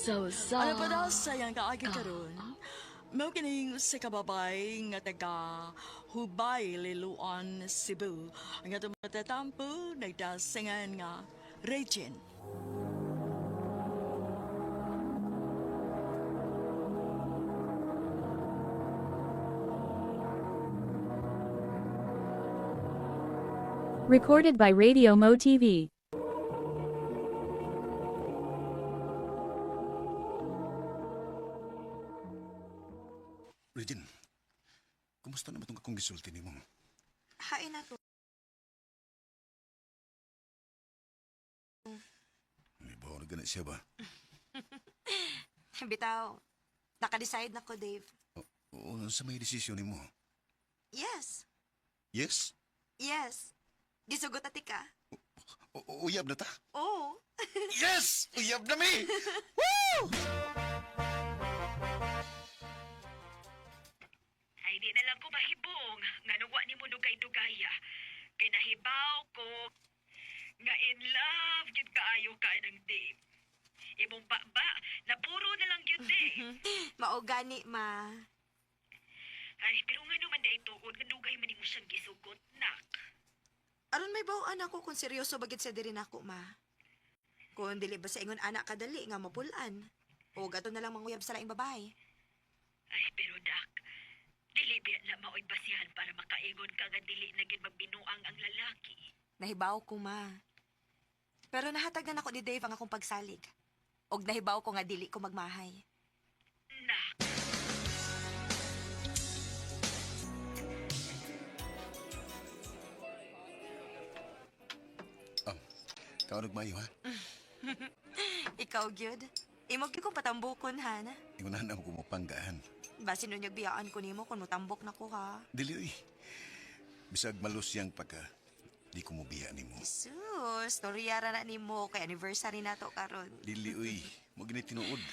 Ano pa daw sayang kaagi karon? Mao kining sa kababay nga taga Hubay, Liloan, Cebu. Ang atong matatampo nagdasingan nga Regine. Recorded by Radio Mo TV. Regine, kumusta naman itong akong gisulti ni mo? Hain na to. May bawa na ganit siya ba? Bitaw, naka-decide na ko, Dave. Oo, sa may desisyon ni mo. Yes. Yes? Yes. Gisugot ati ka. Uyab na ta? Oo. Yes! Uyab na mi! Woo! Ay, di na lang ko mahibong nga nungwa ni mo dugay-dugaya. Kay nahibaw ko nga in love yun kaayo ka ng Dave. Imong ba, na puro na lang yun, Dave. Maugani, ma. Ay, pero nga naman dahil tuod, nga dugay man mo siyang gisugot, nak. Aron may bawaan ako kung seryoso bagit sa diri nako, ma. Kung dili ba sa ingon anak kadali nga mapulan. O gato na lang manguyab sa laing babae. Ay, pero dak, dili biya na mao'y basihan para makaingon ka nga dili na gid magbinuang ang lalaki. Nahibaw ko, ma. Pero nahatag na nako ni Dave ang akong pagsalig. Og nahibaw ko nga dili ko magmahay. Nak, Ikaw nagmayo, ha? Ikaw, gyud. Imo gyud kong patambukon, ha? Ingunahan na ako mapanggaan. Basi nun yung biyaan ko nimo kung mutambok na ko, ha? Dili, uy. Bisag malus yang pagka di ko mo biya ni mo. Sus, storyara na nimo kay anniversary na to karon. Dili, uy. Mo gini tinuod.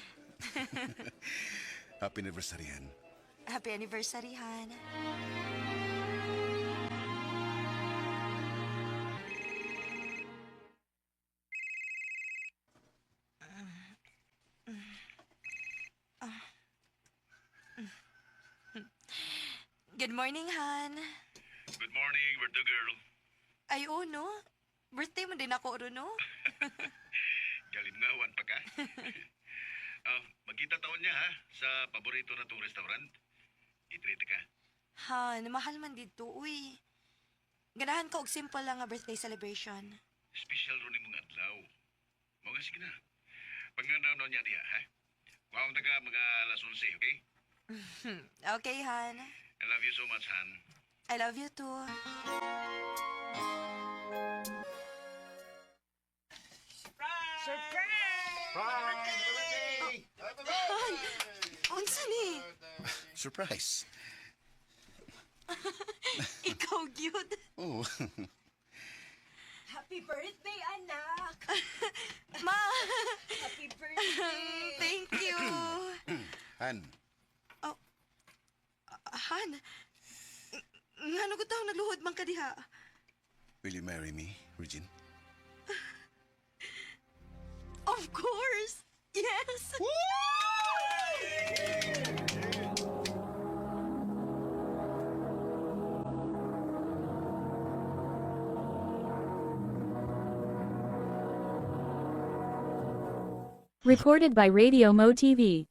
Happy anniversary, han. Happy anniversary, Han. Good morning, Han. Good morning, birthday girl. Ay, oo, no? Birthday mo din ako, no? Galingawan pa ka. Magkita taon niya ha, sa paborito na tong restaurant. I-treat ka. Han, mahal man dito, uy. Ganahan ko og simple lang nga birthday celebration. Special ron ni mga adlaw. Mga sige na. Pagnganaw na niya diha, ha? Kuhaon ta ka mga alas 11, okay? Okay, Han. I love you so much, Han. I love you too. Han, unsa ni? Surprise. Ikaw, gyud. Oh, Happy birthday, anak! Ma, Happy birthday! thank you. Han. Han, nga ko taong nagluhod man ka diha. Will you marry me, Regine? Of course! Yes! Recorded by Radio Mo TV.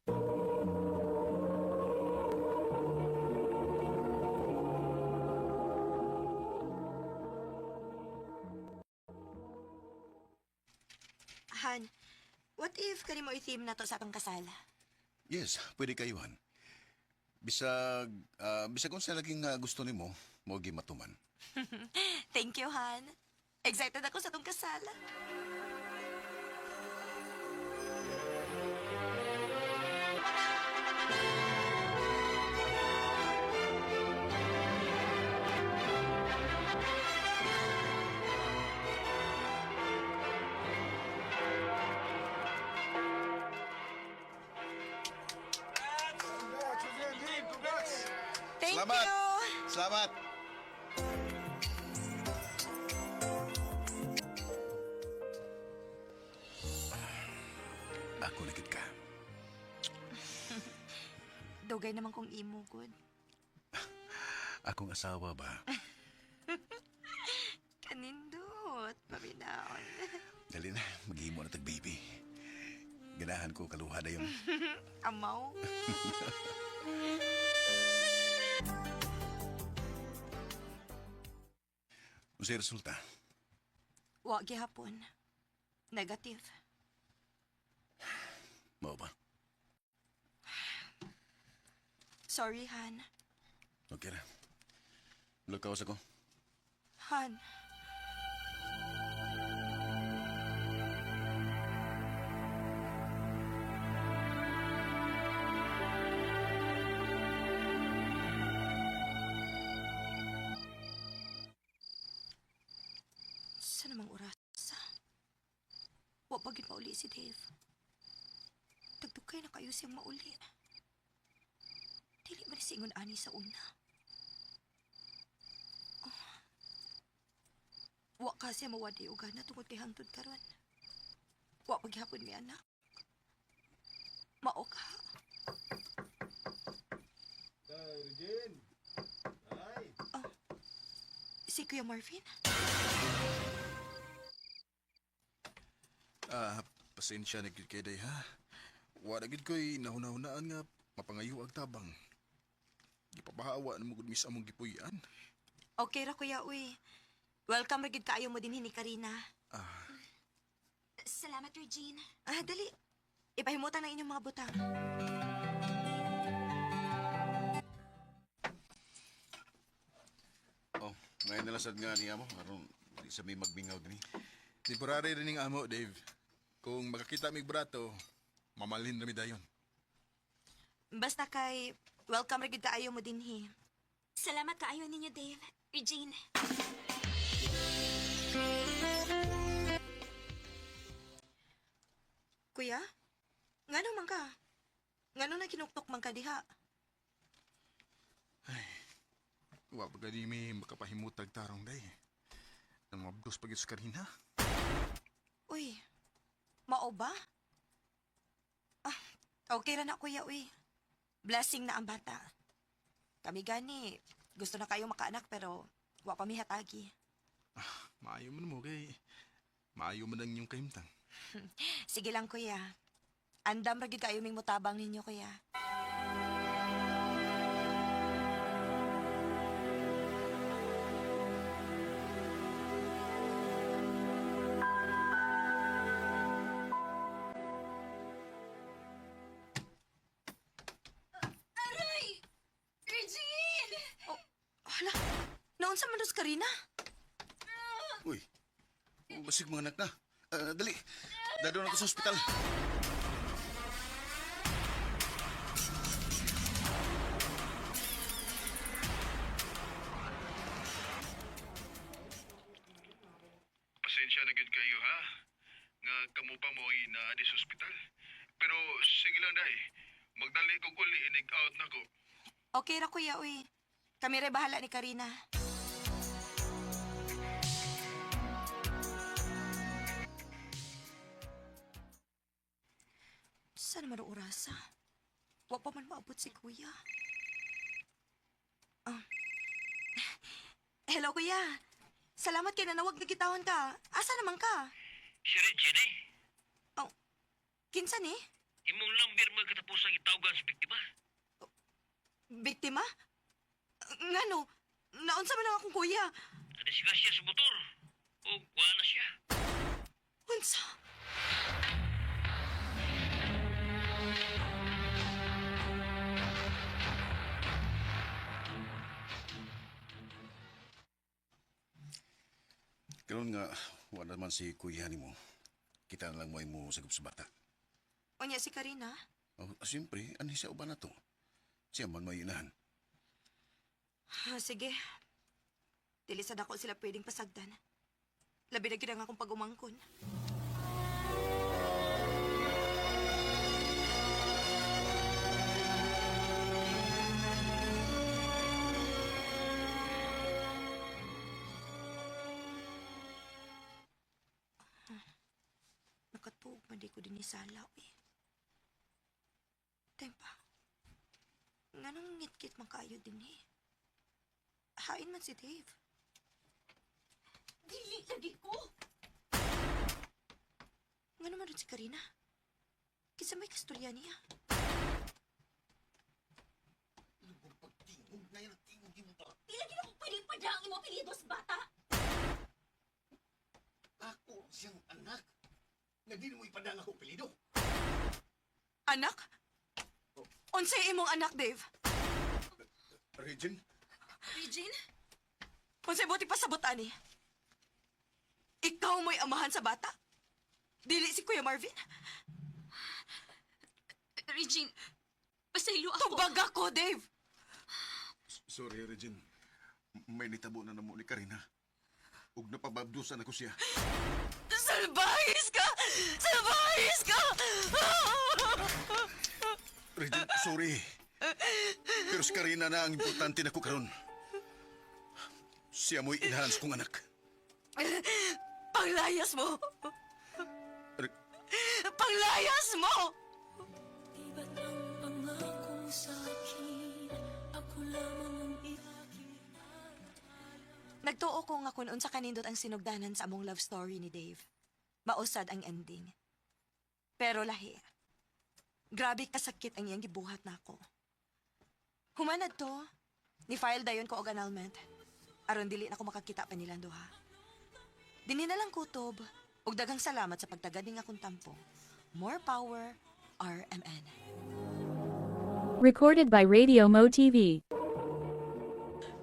Han, what if kani mo i-theme na to sa atong kasal? Yes, pwede kayo, Han. Bisag kung sa laging gusto ni mo gimatuman. Thank you, Han. Excited ako sa atong kasal. Thank Salamat. you. Salamat! Ako na gid ka. Dugay naman kong imo, good. Akong asawa ba? Kanindot, pabinaon. Dali na, maghimo na tag-baby. Ganahan ko kaluha na yun. Amaw. Unsay resulta? Wa gihapon. Negative. Mao ba? Sorry, Han. Okay na. Lukawas ako. Han. Sa namang oras? Wa pa gid mauli si Dave. Tagdugay na kayo siyang mauli. Dili man singon ani sa una. Oh. Wa kasi mawadi og gana tungod kay hangtod karon. Wa paghapon mi anak. Mao ka. Regine! Ay! Si Kuya Marvin? Pasensya na gid kay day ha. Wa na gid ko'y nahuna-hunaan nga mapangayo ag tabang. Gipabahawa na mo gud mis among gipuy-an. Okay ra kuya uy. Welcome ra gid kaayo mo dinhi ni Karina. Salamat Regine. Dali. Ipahimutan na inyong mga butang. Oh, may nalasad nga niya mo. Aron, di sa may magbingaw din. Temporary rin ning amo, Dave. Kung makakita mig brato, mamalhin na mi dayon. Basta kay welcome ra gid kaayo mo dinhi. Salamat kaayo ninyo, Dave. Regine. Kuya? Ngano man ka? Ngano na kinuktok man ka diha? Wa pa gani mi makapahimutag tarong day. Nang mabdos pagit sa Karina. Uy. Mao ba? Okay ra na kuya uy. Blessing na ang bata. Kami gani, gusto na kayo makaanak pero wa pa mi hatagi. Maayo man mo kay maayo man ang inyong kahimtang. Sige lang kuya. Andam ra gid kayo ming mutabang ninyo kuya. Aray! Regine! Hala, naunsa man dos Karina? Uy, basig mga anak na. Dali, dadon ako sa ospital. Pasensya na gid kayo ha. Nga kamo pa mo na di sa ospital. Pero sige lang day. Magdali ko uli inig out na ko. Okay ra kuya uy. Kami rin bahala ni Karina. Saan naman ang orasa? Wa pa man maabot si kuya. Hello kuya. Salamat kay nanawag na kitawan ka. Asa naman ka? Si Regine, Kinsa ni? imong lambir mo katapos ang itawgan sa biktima. Biktima? Ngano? Naunsa man ang akong kuya? Nadisga siya sa motor. O wala siya. Unsa? Karon nga, wala naman si kuya ni mo. Kita na lang mo sagop sa bata. Unya si Karina? Oh, siyempre, ano siya uban na to? Siya man may inahan. Sige. Dili sa dako sila pwedeng pasagdan. Labi na gid ang akong pag-umangkon. Nakatuog man di ko din ni sala, eh. Tempa. Nganong ngit-ngit man kaayo din eh. Hain man si Dave. Dili lagi ko. Nga naman rin si Karina. Kisa may kasturya niya. Di lagi na ko pwede padang imo apelyido sa bata. Ako siyang anak. Nagdi mo ipadala ko pelido. Anak? Unsay imong anak, Dave? Regine, Regine? Unsay buti pa sabot ani? Ikaw mo'y amahan sa bata? Dili si Kuya Marvin? Regine, pasaylo ako. Tubag ako, Dave! sorry Regine. May nitabo na namo ni Karina. Ug napababdusan ako siya. Salbahis ka! Salbahis ka! Regine, sorry. Pero si Karina na ang importante na ko karon. Siya mo'y inahans kong anak. Panglayas mo! Re- Panglayas mo! Nagtuo ko nga kung unsa kanindot ang sinugdanan sa among love story ni Dave. Mausad ang ending. Pero lahi. Grabe kasakit ang iyang gibuhat nako. Humanad to, ni-file dayon ko og annulment. Aron dili na ko makakita pa nilang duha. Dinhi na lang kutob, ug daghang salamat sa pagtagad ning akong tampo. More power, RMN. Recorded by Radio Mo TV.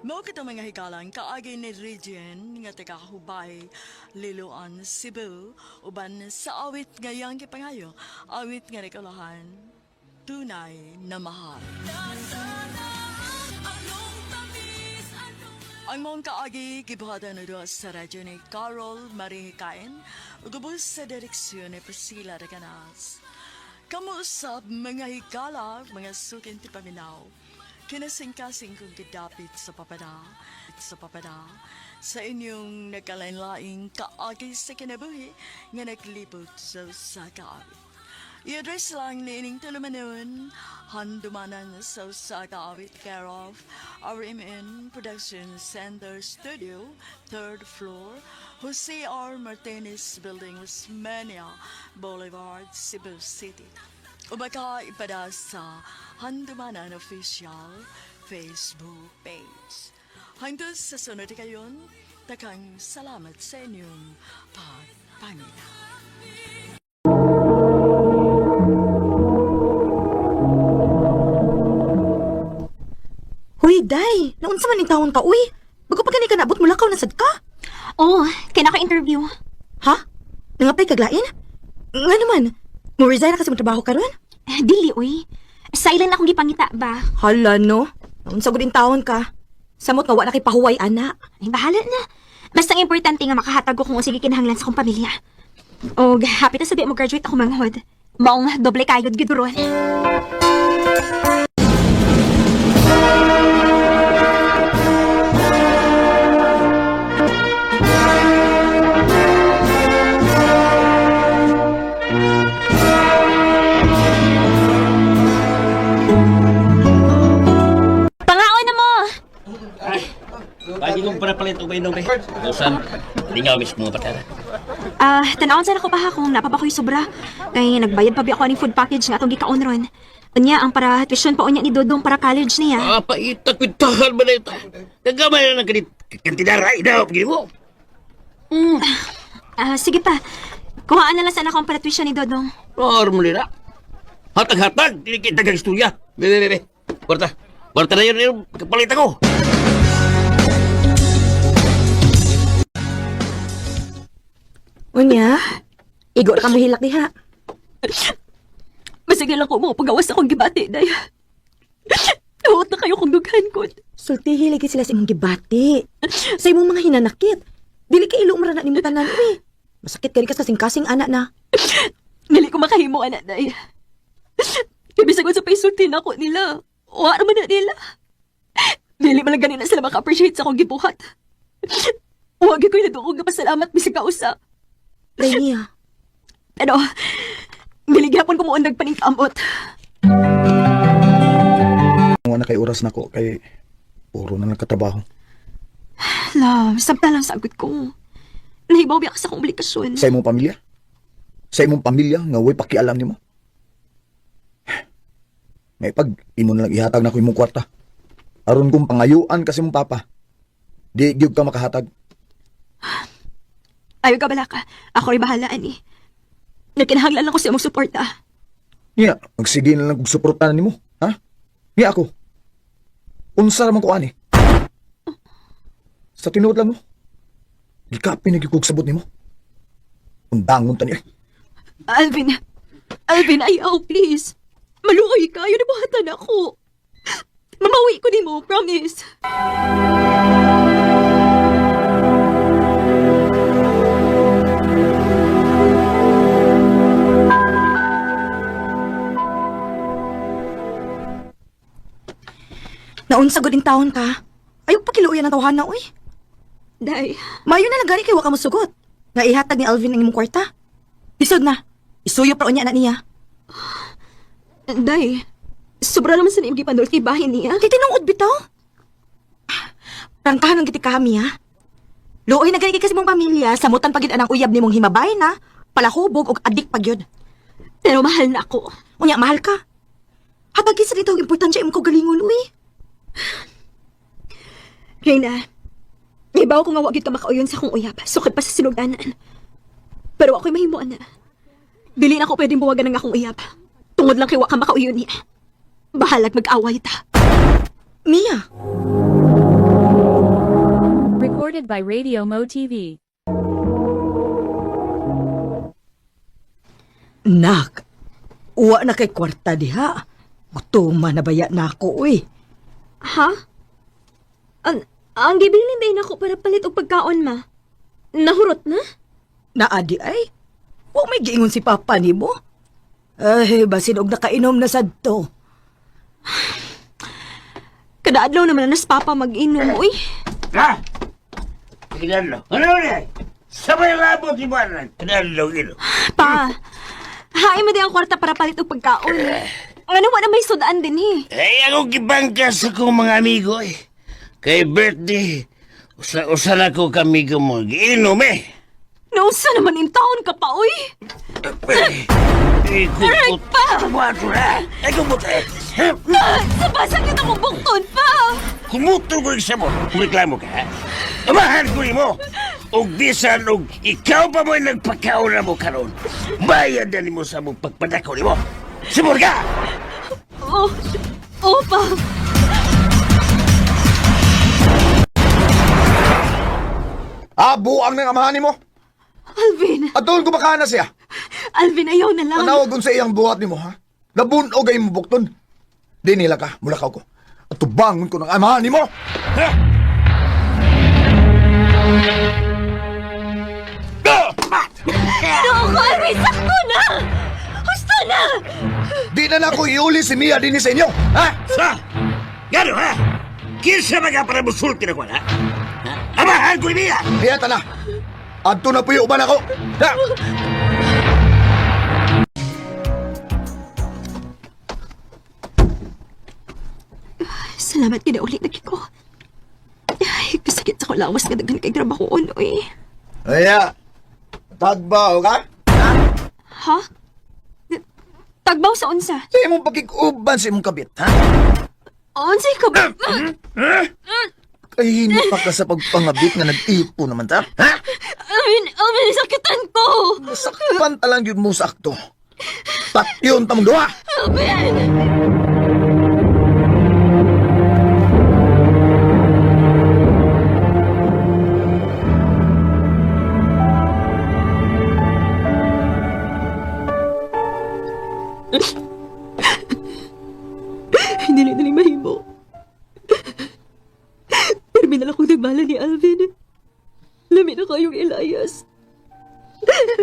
Mao kita mga hikalang kaagi ni Regine nga taga-Hubay, Liloan, Cebu, uban sa awit ngayang kipangayo, awit nga nakalahan, tunay na mahal. Ang mong kaagi gibuhatan na sa radyo ni Carol Marie Hikain, ugubos sa direksyon ni Priscilla Reganas. Kamuusap mga hikala, mga sukin ti paminaw. Kinasing-kasing kong gidapit sa papada, sa inyong nagkalain-laing kaagi sa kinabuhi nga naglibot sa kaawit. I-address lang ni ining tulumanon, handumanan sa kaawit care of RMN Production Center Studio, 3rd floor, Jose R. Martinez Building, Osmeña Boulevard, Cebu City. O baka ipada sa Handumanan Official Facebook page. Hanggang sa sunod kayon, takang salamat sa inyong pagpangina. Huy, Day! Naunsa man ning taon ka, uy? Bago pa gani ka naabot mula ka, nasad ka? Oh, kaya naka-interview. Ha? Nangapay kaglain? Nga naman, mo resign na kasi mo trabaho ka ron? Dili, uy. Silent akong gipangita ba? Hala, no? Naunsa gud in taon ka. Samot nga wa na kay pahuway, ana. Ay, bahala na. Basta ang importante nga makahatag ko kung sige kinahanglan sa akong pamilya. O, happy na sabi mo graduate ako manghod. Maong doble kayod gid ron. Lagi kong panapalit o mainom eh. Usan, hindi nga mismo patara. Tanawon sana ko pa ha kung napapakoy sobra. Kaya nagbayad pa ba ako ng food package nga itong gikaon ron. Unya, ang para tuition pa unya ni Dodong para college niya. Paitakwitahan ba na ito? Nagamay na ng kantinara, inaw, pagin mo. Sige pa. Kuhaan na lang sana akong para tuition ni Dodong. Muli na. Hatag-hatag, hindi kita kag-istorya. Bebe. Kwarta na yun, kapalit ako. Unya, igo na ka mahilak diha. Masige lang ko mo pagawas akong gibati, day. Tawot na kayo kong dughan ko. Sultihi lagi sila sa imong gibati. Sa imong mga hinanakit. Dili ka ilo umara na nimo tanan, uy. Masakit ka rin ka sa kasing anak na. Dili ko makahimo, anak, day. Ibisag ko sa paisultin ako nila. Wa naman na nila. Dili man lang ganun na sila maka-appreciate sa akong gibuhat. Huwag ko yung nadukog na pasalamat bisig ka usa. Renia. Pero, biligyan ko muundag pa ng kamot. wa na kay oras nako kay puro na nagkatrabaho. Love, sabta lang sagot ko. Nahibaw biya ka sa akong obligasyon. Sa imong pamilya? Sa imong pamilya nga way pakialam nimo? May pag imo na lang ihatag na ko imong kwarta. Aron kong pangayuan kasi mong papa. Di gyud ka makahatag. Ayaw ka bala ka. Ako rin bahalaan eh. Nagkinahanglan lang ko sa imong suporta. Niya, magsige na lang kong suportahan nimo, ha? Niya ako. Unsa ra man ko ani? Sa tinuod lang mo. Gikapin na gikog sabot nimo. Undangon tani. Alvin, ayaw, please. Maluoy ka, yun buhatan ako. Mamawi ko ni mo, promise. Naunsa gud ing taon ka? Ayaw pakiluoy ang tawhana, uy. Day, Mayo na lang gani kay wa ka mosugot. Nga ihatag ni Alvin ang imong kwarta. Isod na. Isuyo pa unya na niya. Day, sobra naman sa naimgi panol kay bahin niya. Kay tinungod bitaw. Prangkahan ng giti kami, ha? Luoy na gani kay kasi mong pamilya, samutan pagid anang uyab nimong himabay na, palahubog og adik pagyod. Pero mahal na ako. Unya mahal ka. Hatag sa dito importansya imong kagalingon, uy. Reyna, ibaw ko nga wag ka makauyon sa akong uyab. Sukad pa sa sinugdanan. Pero ako'y mahimuan na. Dili na ako pwedeng buwagan ng akong uyab. Tungod lang kay wa ka makauyon niya. Bahalag mag-away ta. Mia, Recorded by Radio Mo TV. Nak, uwa na kay kwarta diha. Gutuman na baya na ako, uy. Ha? Ang gibilin din ako para palit og pagkaon, ma. Nahurot na? Naadi ay. Huwag may giingon si Papa ni mo. Ay, basin og nakainom na sadto. Kadaadlaw naman na nas papa mag-inom, uy. Ha? Kinalo. Ano na? Sabay labot si Baran. Kinalo, ilo. Pa, hain mo din ang kwarta para palit og pagkaon. Ano mo na may sudaan din, Eh, ako gibangka sa kong mga amigo eh. Kay birthday, usa na ko kamigo mo. Giinom eh. Nausa naman in taon ka pa, uy. Aray pa! Kumato na! Ay, kumuto eh! Sa basag ka na mong bukton pa! Kumuto ko isa mo! Reklamo ka, ha? Amahan ko mo! Og bisan og ikaw pa mo'y nagpakaon na mo karon. Bayad na mo sa mong pagpadako ni mo! Sumur ka! Oo pa! Buang ng amahan nimo. Alvin! At doon kumakain na siya. Alvin, ayaw na lang. Tanawagon sa iyang buhat nimo, ha? Nabunog ay mo bukton. Di nila ka, mulakaw ko. At tubangon ko ng amahan nimo. Ha? No, Alvin! Sakto na! Gusto na! Di na na ko iuli si Mia din sa inyo, ha? Sa! Gano, ha? Kinsa mga para musulti na ko, ha? Amahan ko niya! Hiyata na. Adto na puyo uban ako. Ha? Salamat kinaulit lagi ko. Ay, kasakit sa kulawas nga daghan kay trabahoon, uy. Aya, tagbaw ka? Ha? Tagbaw sa unsa? Sa imong pagkikuban sa imong kabit, ha? Unsay ka ba? Kahino pa ka sa pagpangabit nga nag-ipo naman ta? Ha? Alvin, sakitan ko! Sakpan talang yun mo sa akto. Tatyon tamang duha! Alvin! Hindi na mahimo. Terminal akong nagmala ni Alvin. Lami na kayong Elias.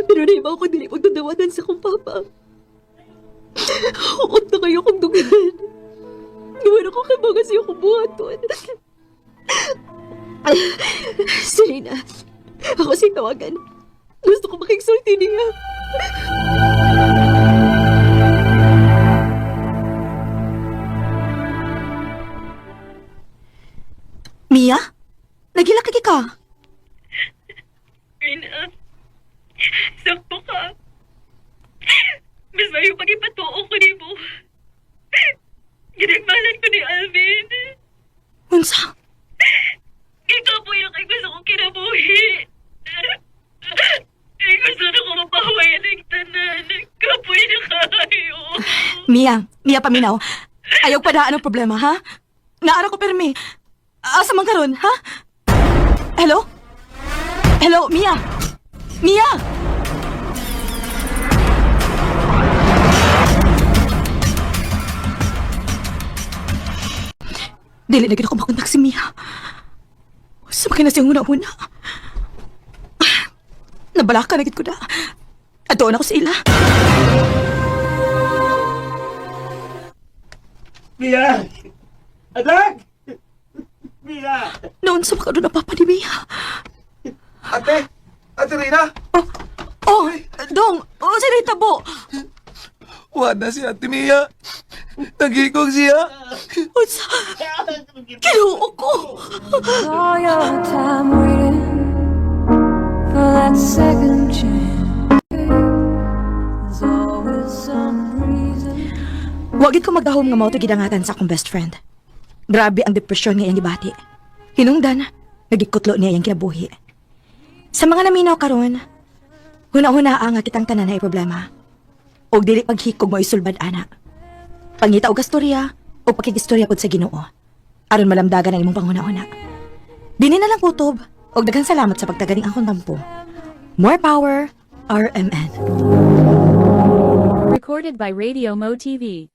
Pero nahibaw ko dili magdadawatan sa kong papa. Hukot na kayo kong dugan. Gawin ako kay mga siya kong buhaton. Serena, ako siyang tawagan. Gusto ko makiksulti niya. pagipatuo ko ni mo. Ginagmalan ko ni Alvin. Unsa? Ikaw po yung kay gusto kong kinabuhi. Gusto na ko mapahawayan ng tanan. Kapoy na kayo. Mia paminaw. Ayaw padaan ang problema, ha? Naara ko permi. Asa man karon, ha? Hello? Hello, Mia? Mia! Dili na gid ako makontak si Mia. Sa mga na siyang una-una. Nabalaka na gid ko na. Ato na ko sa ila. Mia! Anak! Mia! Noon sa mga doon ang papa ni Mia. Ate! Ate Rina! Oh, Dong! Oh, si Rita Bo! Wala si Ate Mia. Nagigong siya. Unsa? Kinuo ko! All your time waiting for that second chance. There's always some reason. Wagid ko magdahom nga mao to gidangatan sa akong best friend. Grabe ang depresyon nga iyang gibati. Hinungdan, nagikutlo niya iyang kinabuhi. Sa mga naminaw karon, huna-hunaa nga kitang tanan na problema. Og dili paghikog mo isulbad ana. Pangita og gastorya o pakigistorya pod sa Ginoo. Aron malamdagan ang imong panghuna-huna. Dini na lang kutob og daghang salamat sa pagtaganing akong tampo. More power, RMN. Recorded by Radio Mo TV.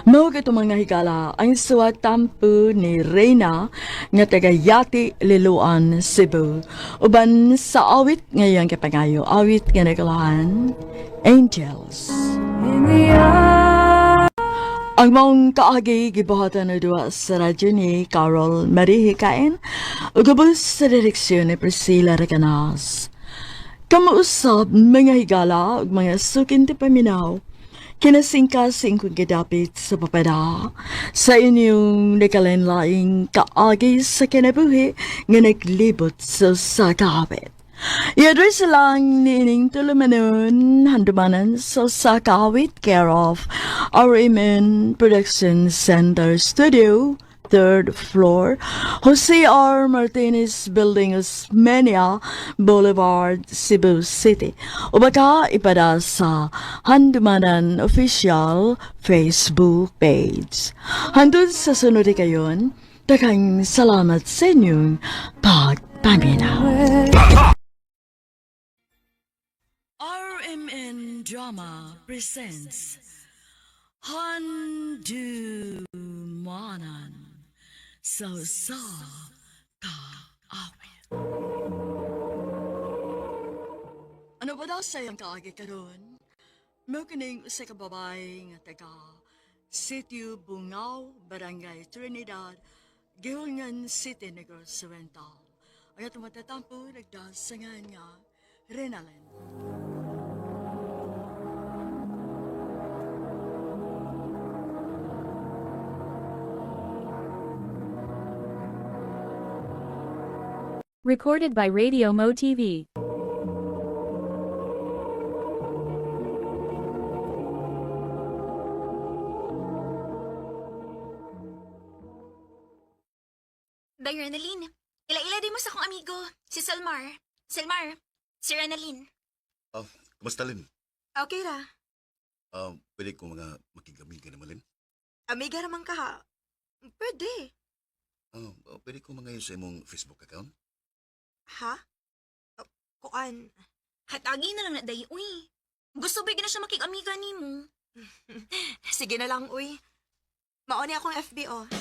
Mao kito mga higala ang suwat tampo ni Reyna nga taga Yati, Liloan, Cebu. Uban sa awit ngayong kapangayo, awit nga nagalahan, Angels. Ang mong kaagi gibuhatan na duwa sa radyo ni Carol Marie Hikain ug gabos sa direksyon ni Priscilla Recanas. Kamuusab mga higala ug mga sukin ti paminaw. Kinasingkasing kong gidapit sa papada sa inyong nakalenlaing kaagi sa kinabuhi nga naglibot sa kakapit. I-address lang ni ining tulumanon handumanan sa kakawit care of RMN Production Center Studio, 3rd floor, Jose R. Martinez Building, Osmeña Boulevard, Cebu City. O baka ipada sa Handumanan Official Facebook page. Handun sa sunod kayon, daghang salamat sa inyong pagpaminaw. RMN Drama presents Handumanan sa kaawit. Ano ba daw sayang kaagi karon? Mao kining usa ka babae nga taga Sitio Bungaw, Barangay Trinidad, Gihungan City, Negros Oriental. Ang atong matatampo nagdasangan nga Renalyn. Recorded by Radio Mo TV. Day Renalyn, ila-ila din mo sa kong amigo, si Selmar. Selmar, si Renalyn. Kumusta, Lin? Okay ra. Pwede ko mga makigamigan naman, Lin? Amiga naman ka ha. Pwede. Pwede ko mga sa imong Facebook account? Ha? Kuan. Hatagi na lang na day, uy. Gusto ba na siya makig-amiga ni mo? Sige na lang, uy. Maoni akong FBO.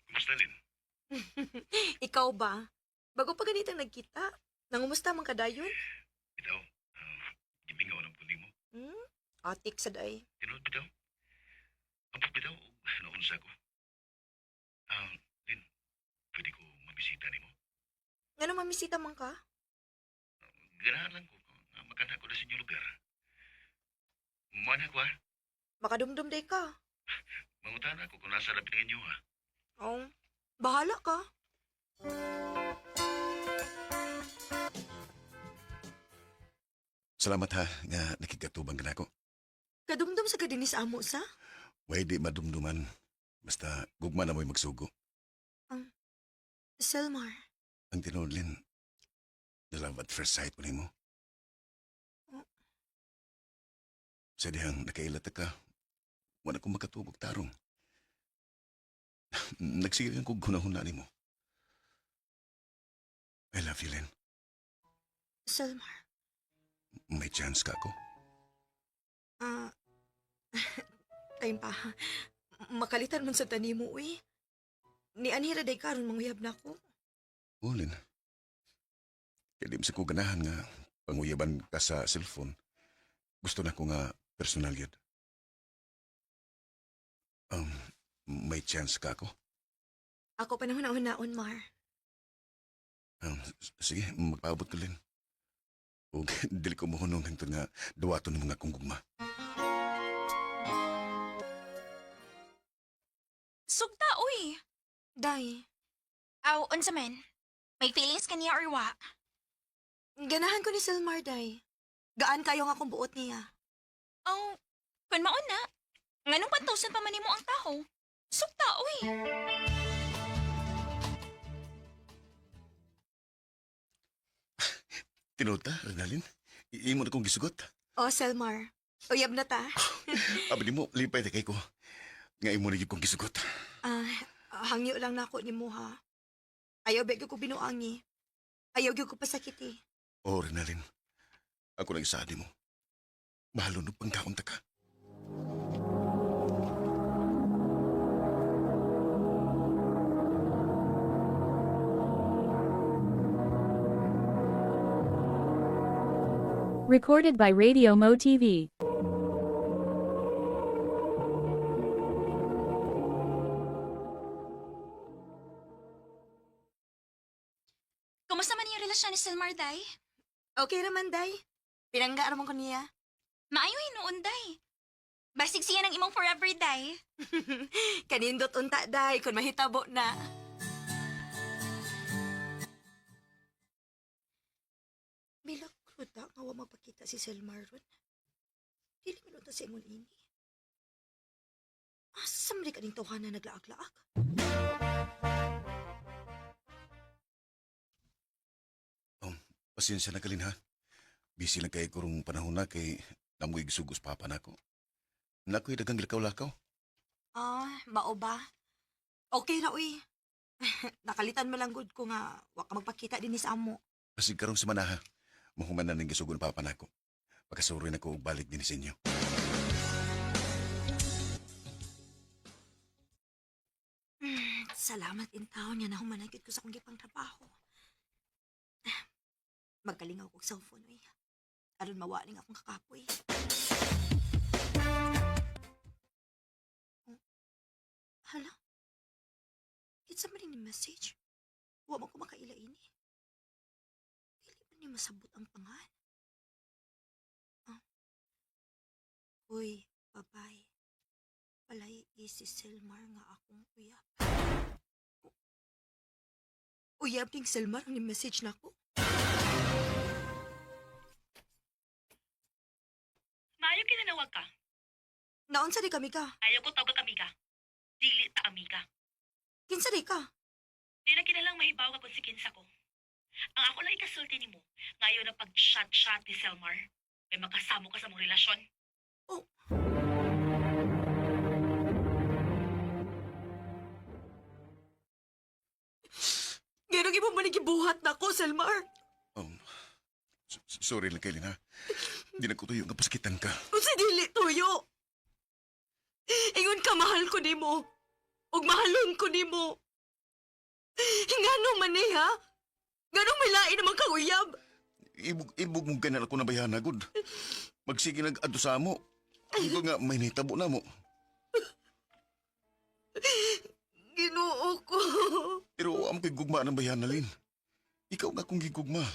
Kumusta, Lin? Ikaw ba? Bago pa ganitang nagkita, nangumusta man ka dayon? Bitaw, gibingaw ng kundi mo. Atik sa day. Tinood, bitaw. Ang bitaw, naunsa ko. Lin, pwede ko mabisita ni mo. Nga mamisita man ka? Ganahan lang ko, magkana ko na sa inyo lugar. Mana ko, ha? Makadumdum day ka. Mangutan ako kung nasa labi ng inyo, ha? Bahala ka. Salamat ha, nga nakikatubang ka na ako. Kadumdum sa kadinis amo sa? Way di madumduman. Basta gugma na mo'y magsugo. Selmar, Ang tinudlin, love at first sight mo nimo. Sa dihang nakailata ka, wala kong makatubog tarong. Nagsigilan ko gunahuna nimo. I love you, Len. Selmar. May chance ka ako. Time pa. Makalitan man sa tanimo, uy. Ni anhira day karon manguyab na ko. Ulin. Kaya di sa ko ganahan nga panguyaban ka sa cellphone. Gusto na ko nga personal yun. May chance ka ako? Ako pa naman naon, Mar. Sige, magpaabot ko Len. O dili ko mohunong hangtod nga dawaton ng mga kong gugma. Sugta, uy. Day, Aw, unsa man? May feelings ka niya or wa? ganahan ko ni Selmar, day. Gaan kayo nga kung buot niya. Aw, kun maon na. Nganong pantusan pa man nimo ang taho? Sugta, uy. Tinota, Renalyn? Iimo na kong gisugot. Oh, Selmar. Uyab na ta. Abi di mo, lipay na kay ko. Nga imo na yung kong gisugot. Hangyo lang na ako ni mo, ha. Ayaw beg ko binuangi. Ayaw gyud ko pasakiti. Oh, Renalyn. Ako lang isa mo. Mahalo no pangkaunta ka. Recorded by Radio Mo TV. Kumusta man yung relasyon ni Selmar, day? Okay naman, day. Pinangga naman ko niya. Maayo hinuon, day. Basig siya ng imong forever, day. Kanindot unta, day, kung mahitabo na. Milagro da, nga wa magpakita si Selmar ron. Dili mo ta sa ingon ini. Asa man ka ning tawhana naglaag-laag? Pasensya na kalin ha. Busy lang kay kurong panahon na kay namoy gisugos papa na ako. Nakoy dagang lakaw-lakaw. Mao ba? Okay ra, uy. Nakalitan mo lang good ko nga wa ka magpakita din sa amo. Pasig karong semana ha. Mahuman na ng gisugon papa na ako. Pagkasuri na ko balik din sa inyo. Salamat in taon niya na humanagit ko sa kong gipang trabaho. Magaling ako sa cellphone, uy. Aron mawaling akong kakapoy. Hala? Kitsa man rin yung message. Huwag mo ko makaila ini. Dili man niya masabot ang pangan. Uy, babay. Palay si Selmar nga akong uyab. Uyab ting Selmar ang message na ko. Maayo kinanawag ka. Naon sa di kami ka? Ayaw ko tawag amiga. Dili ta amiga. Kinsa di ka? Di na kinalang mahibaw ka kung si kinsa ko. Ang ako lang ikasulti ni mo, ngayon na pag-shot-shot ni Selmar, may makasamo ka sa mong relasyon. Oh. Ganong ibo man gibuhat na ko, Selmar. Sorry lang kailin ha. Di na ko tuyo nga pasakitan ka. Unsa dili tuyo? Ingon ka mahal ko nimo. Ug mahalon ko nimo. Ngano man ni ha? Ganong may lain naman kang uyab. Ibog mong ganyan ako na bayan na, good. Magsige nag-adto sa mo. Hanggang nga may nahitabo na mo. Ginoo ko. Pero ang ko'y gugma ng bayan na, Lin. Ikaw nga kong gigugma.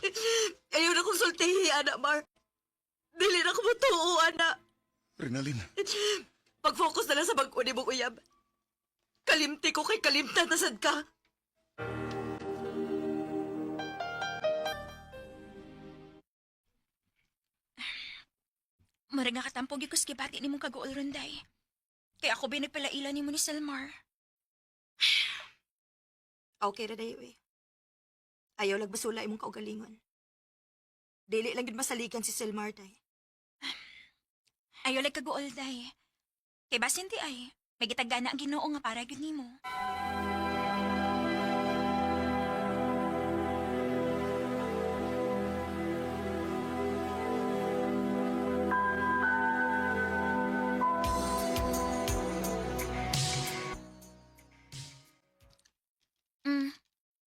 Ayaw na kong sultihi, anak Mar. Dili na ko matuo, anak. Renalyn. Pag-focus na lang sa bag-o ni mong uyab. Kalimti ko kay kalimtan na sad ka. Murag nga katampog yung kuskibati ni mong kaguol ronday. Kaya ako binagpalaila ni mo ni Selmar. Okay ra dayo eh. Ayaw lang basula imong kaugalingon. Dili lang gid masalikan si Selmar day. Ayaw lang kaguol day. Kay basin di ay, may gitagana ang Ginoo nga para gyud nimo.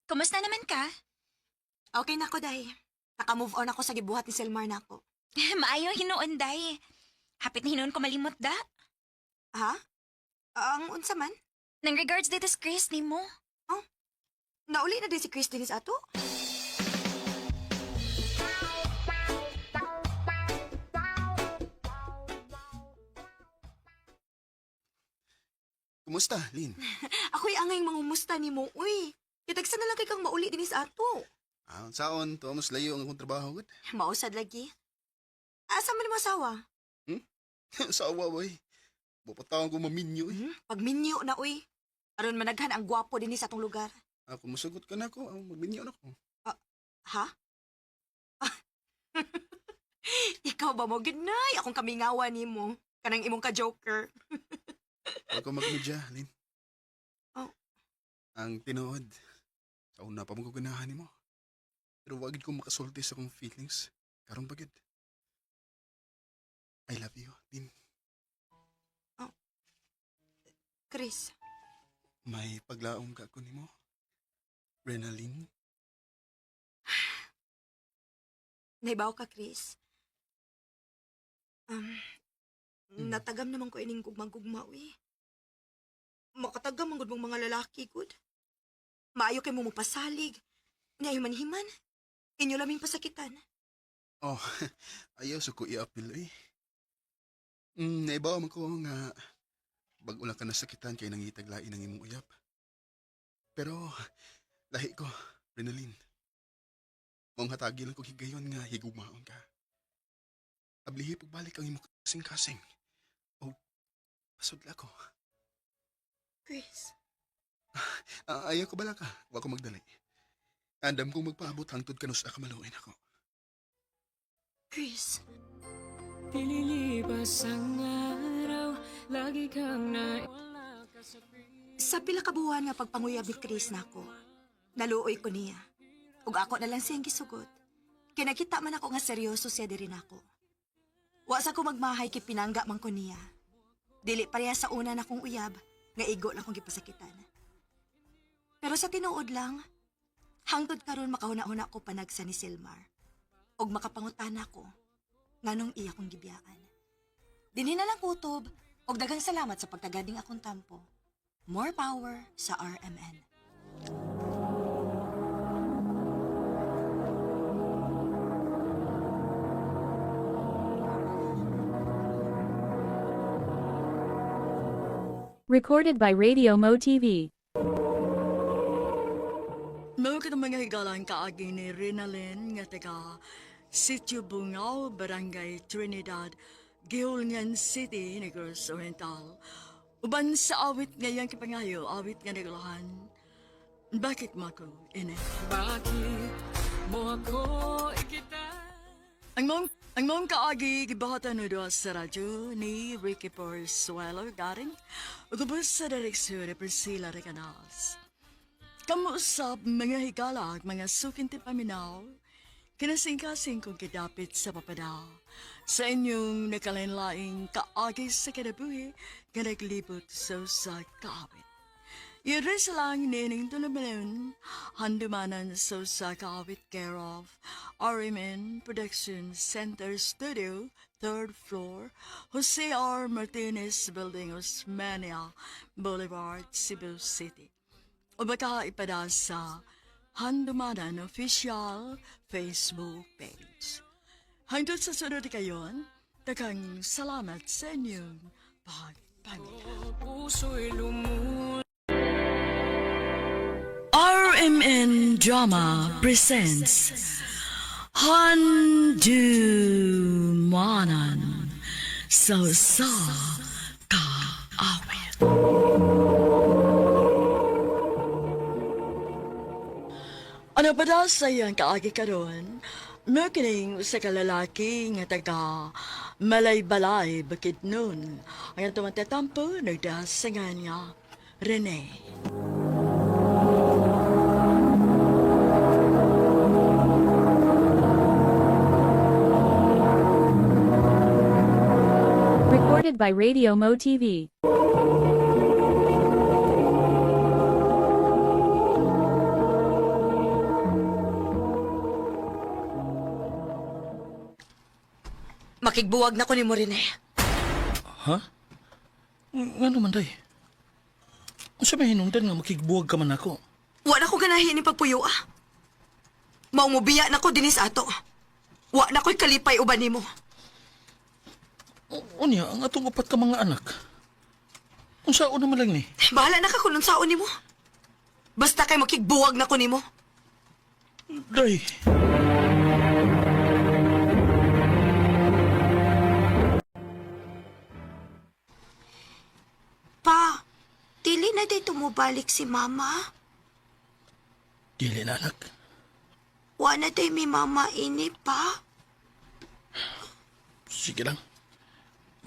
Kumusta naman ka? Okay na ako day. Naka-move on ako sa gibuhat ni Selmar nako. Maayo hinuon day. Hapit na hinuon ko malimot da. Ha? Ang unsa man? Nang regards dito sa Chris ni mo. Nauli na din si Christine sa ato? Kumusta, Lin? Ako'y angay mangumusta ni mo, uy. Kitagsa na lang kay kang mauli din sa ato. Saon, to mas layo ang akong trabaho, gud. Mausad lagi. Asa man mo asawa? Sawa, boy. Bupatawang ko maminyo, eh. Pag minyo na, uy. Aron managhan ang gwapo din sa atong lugar. Ako, masugot ka na ako. Magminyo na ako. Ha? Ikaw ba mo, ginay? Akong kamingawa ni mo. Kanang imong ka-joker. Ako magmedya, Lin. Oh. Ang tinuod. Sa una pa mong ganahan mo. Pero wagid ko makasulti sa akong feelings. Karon bagid. I love you, Lin. Chris, May paglaom ka ko nimo. Renalyn. naibaw ka, Chris. Natagam naman ko ining gugmang-gugma, uy. Makatagam ang mong mga lalaki, good. Maayo kay mo magpasalig. Nahiman-himan. Inyo laming pasakitan. Oh, ayaw sa ko i-apil, eh. Naibaw man ko nga bag ulang ka nasakitan kay nangitaglain ang imong uyab. Pero, lahi ko, Renalyn. Mong hatagi lang ko higayon nga higumaon ka. Ablihi pagbalik ang imong kasing-kasing. O, pasudla ko. Chris. Ayaw ko bala ka, wa ko magdali. Andam kong magpaabot hangtod kanus na kamaluin ako. Chris. Pililipas ang araw, lagi kang naiwala ka sa Sa pila ka buwan nga pagpanguyab ni Chris nako, naluoy ko niya. Ug ako na lang siyang gisugot. Kaya nakita man ako nga seryoso siya diri nako. Wa sa ko magmahay kay pinangga man ko niya. Dili pareha sa una na kong uyab, nga igo lang kong gipasakitan. Pero sa tinuod lang, hangtod karon makahuna-huna ko panagsa ni Selmar. Og makapangutan ako, nganong iya kong gibiyaan. Dinhi na lang kutob, og daghang salamat sa pagtagading akong tampo. More power sa RMN. Recorded by Radio Mo TV. Mao ka mga higalang kaagi ni Renalyn nga taga Sitio Bungaw, Barangay Trinidad, Gihulngan City, Negros Oriental. Uban sa awit ngayang kipangayo, awit nga nagulahan. Bakit mo ako, ine? Bakit mo ako ikita? Ang mong kaagi, gibahatan na doon sa radyo ni Ricky Porzuelo garing utubos sa direksyon ni Priscilla Recanas. Kamuusap mga higalag, mga sukinti paminaw, kinasing-kasing kong kidapit sa papadaw. Sa inyong nakalinlaing kaagi sa kinabuhi, ka naglibot sa kaawit. Iris lang nining tulumanon, handumanan sa kaawit care of RMN Production Center Studio, 3rd floor, Jose R. Martinez Building, Osmania Boulevard, Cebu City. O baka ipada sa Handumanan Official Facebook page. Hangtod sa sunod kayon, takang salamat sa inyong pagpamilya. Puso'y lumun. RMN Drama presents Handumanan sa kaawit. Ano pa daw sa iyang kaagi karon? Mo kining sa kalalaki nga taga malay-balay bakit nun. Ang tumantatampo nagdasangan nga Rene. Recorded by Radio Mo TV. Makigbuwag na ko ni mo rin eh. Ha? Nga naman, day. Kung sa may hinungdan nga makigbuwag ka man ako. Wa na ko ganahin ni pagpuyo ah. Maumubiya na ko dinis ato. Wa na ko'y kalipay uban ni mo. Unya, ang atong upat ka mga anak. Kung saan naman lang ni. Bahala na ka kung saon ni mo. Basta kay makigbuwag na ko ni mo. Day. Pa, dili na day tumubalik si mama. Dili na, anak. Wa na day mi mama ini, pa. Sige lang.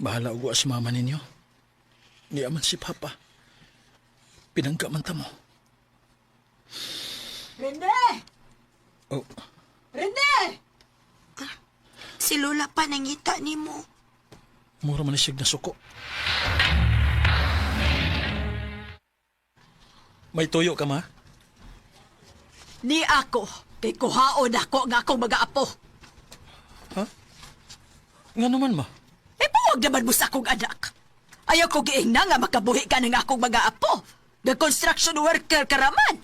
Bahala ugo si mama ninyo. Di aman si papa. Pinangga man ta mo. Rene! Oh, Rene! Si Lola pa nangita ni mo. mura man na siya nasuko. May tuyo ka, ma? Ni ako, kay kuhaon ako nga akong mag-aapo. Ha? Nga naman, ma? Buwag naman mo sa akong anak. Ayaw ko giingna nga makabuhi ka ng akong mag-aapo. The construction worker karaman.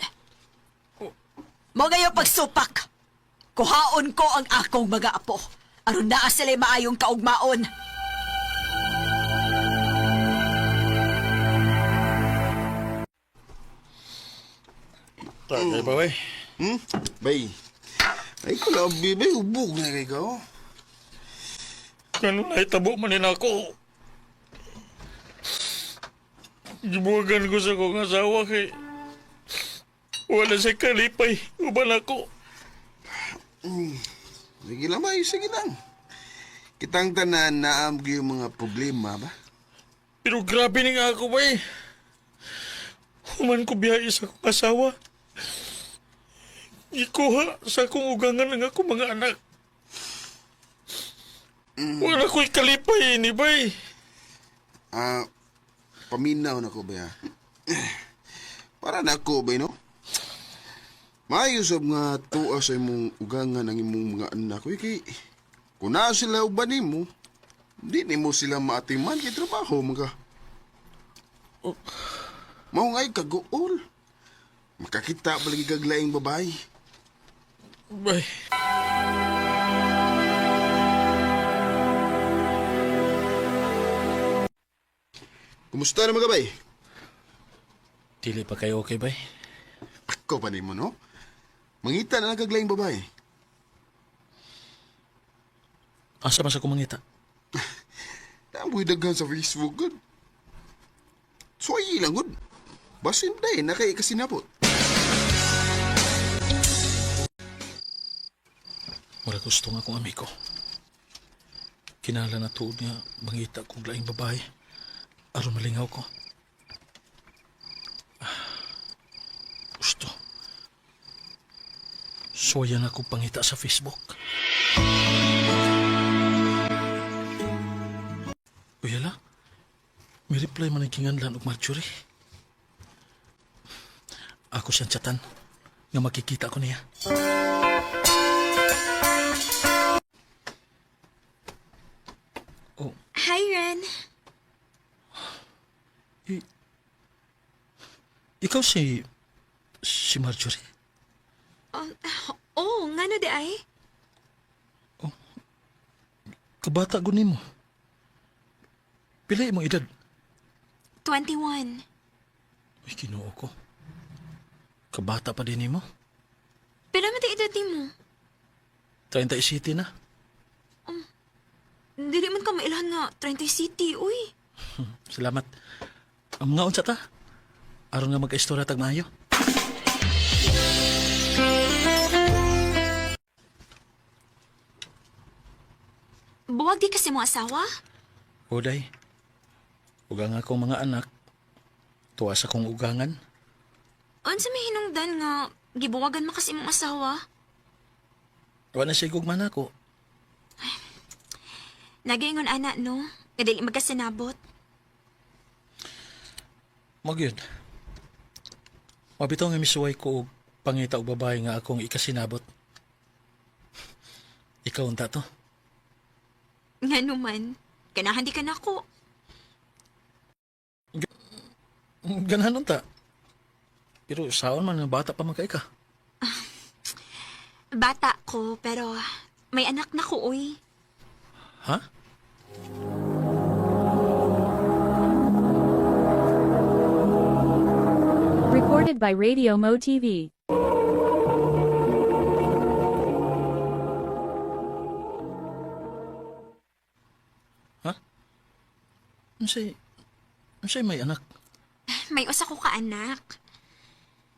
Mo ngayon pagsupak. Kuhaon ko ang akong mag-aapo. Aron naa sila maayong kaugmaon. Tagay ba, bay? Bay. Ay, kalabi, bay. Ubog na kay ka, oh. Ganun na itabo manin ako. Gibuwagan ko sa kong asawa kay wala sa kalipay. Uban ako. Sige lang, bay. Sige lang. Kitang tanan naam yung mga problema, ba? Pero grabe ni nga ako, bay. Human ko biyahe sa kong asawa. Ikuha sa kong ugangan ng ako mga anak. Wala ko'y kalipay ni bay. Paminaw na ko ba? Para na ako ba, no? Maayos nga tuwa sa imong ugangan ng imong mga anak. Kay, kung na sila ubanin mo, di ni mo sila maatiman kay trabaho mga. Maungay kagool. Makakita balagi kaglaing babae. Bay. Kumusta na mga bay? Dili pa kayo okay, bay? Ako pa mo, no? Mangita na kaglaing babae. Asa man sa kumangita? Tamboy daghan sa Facebook, good. So, ay lang, good. Basin day, nakay kasinapot. Wala gusto nga kong amigo. Kinala na tuod nga mangita kong laing babae. Aron malingaw ko. Gusto. Soya na akong pangita sa Facebook. Uyala, may reply man ang kinganlan og Marjorie. Ako siyang chatan nga makikita ko niya. Oh. Hi, Ren. Ikaw si Marjorie? Oh, nga no di ay? Kabata gunin mo. Pila imong edad? 21. Ay, kinuo ko. Kabata pa din mo? Pila man di edad mo? 37 na. Dili man ka mailan nga 30 City, uy. Salamat. Ang mga unsa ta? Aron nga magka-istorya tag maayo. Buwag di kasi mo asawa? Oday. Ugang akong mga anak. Tuwa sa kong ugangan. Unsa may hinungdan nga gibuwagan mo kasi mong asawa? Wala siya gugman ako. Nagaingon ana no, kadili magkasinabot. Magyud. Mabitaw nga misuway ko og pangita og babae nga akong ikasinabot. Ikaw unta to. Nga naman, ganahan di ka na ako. Ganahan unta. Pero saon man nga bata pa man kay ka. Bata ko, pero may anak na ko, uy. Ha? Recorded by Radio Mo TV. Ha? Unsay may anak? May usa ko ka anak.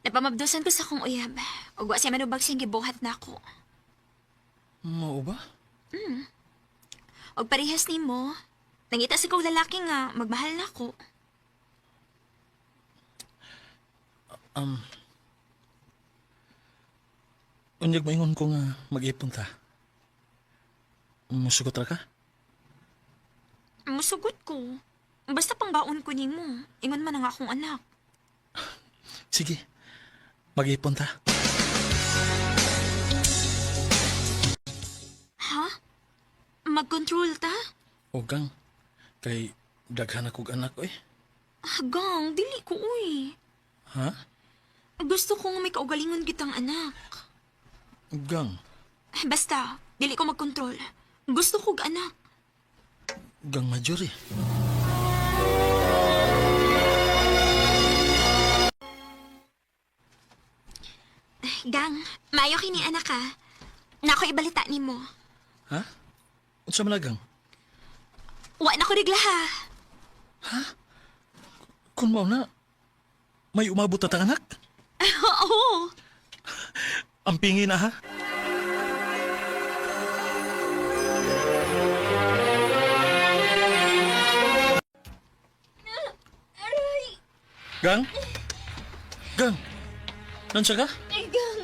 Napamabdusan ko sa kong uyab. Ug wa siya manubag siyang gibuhat na ako. Mao ba? Og parehas nimo, nangita sa kong lalaki nga magmahal na ako. Unyag maingon ko nga mag-ipon ta. Musugot ra ka? Musugot ko. Basta pangbaon ko nimo. Ingon man ang akong anak. Sige. Mag-ipon ta. Ha? Mag-control ta? Ugang. Kay daghan akong anak oy. Gang, dili ko uy. Ha? Gusto ko nga may kaugalingon kitang anak. Gang. Basta, dili ko mag-control. Gusto ko anak. Gang major eh. Gang, maayo kini anak ha. Nako ibalita nimo. Ha? Unsa man na, gang? Wa na ko rigla ha. Kun mao na, may umabot na tang anak? Oo. Ang pingi na ha? Aray. Gang? Gang? Nansa ka? Gang,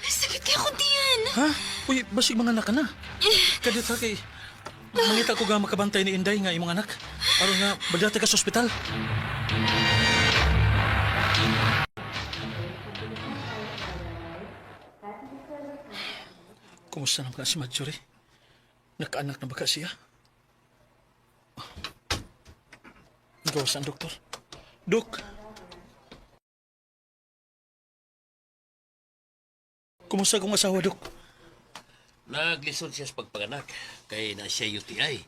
sakit kaya ko diyan. Ha? Uy, basig mga anak ka na. Kadit ha kay... Mangita ko ga makabantay ni Inday nga imong anak. Aron nga, bagdati ka sa ospital. Kumusta naman ka si Marjorie? Nakaanak na ba ka siya? Gawas ang doktor. Dok! Kumusta kong asawa, Dok? Naglisod siya sa pagpanganak, kay na siya UTI.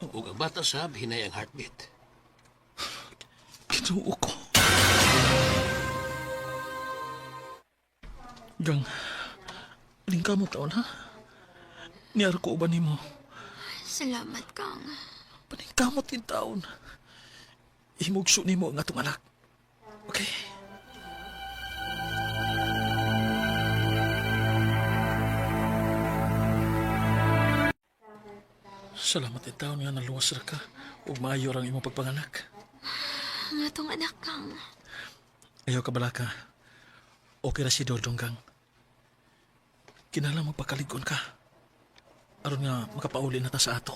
Ug ang bata sab, hinay ang heartbeat. Kinuo ko. Gang, lingkamot taon ha? Niyar ko uban nimo. Salamat, Kang. Paningkamot din taon. Himugso nimo ang atong anak. Okay? Salamat din taon nga naluwas ra ka ug maayo ang imong pagpanganak. Ang atong anak, Kang. Ayaw ka bala ka. Okay ra si Dodong, Gang. Kinala mo pagkaligon ka. Aron nga makapauli na ta sa ato.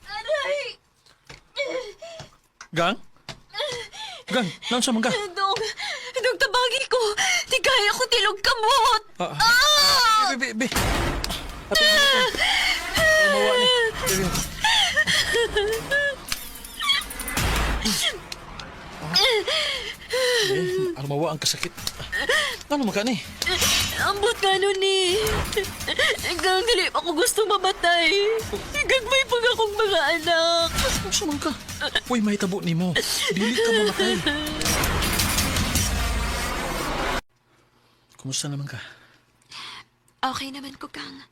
Aray! Gang? Gang, nansa man ka? Dog, tabagi ko. Di kaya ko tilog kamot. Be. Ato ito. Mawa ni. Ano mawa ang kasakit? Ano maka ni? Ambot nga nun ni. Gang, dili pa ko gusto mamatay. Gagmay pag akong mga anak. Suman ka. Uy, may tabo ni mo. Dili ka mamatay. Kumusta naman ka? Okay naman ko, Kang.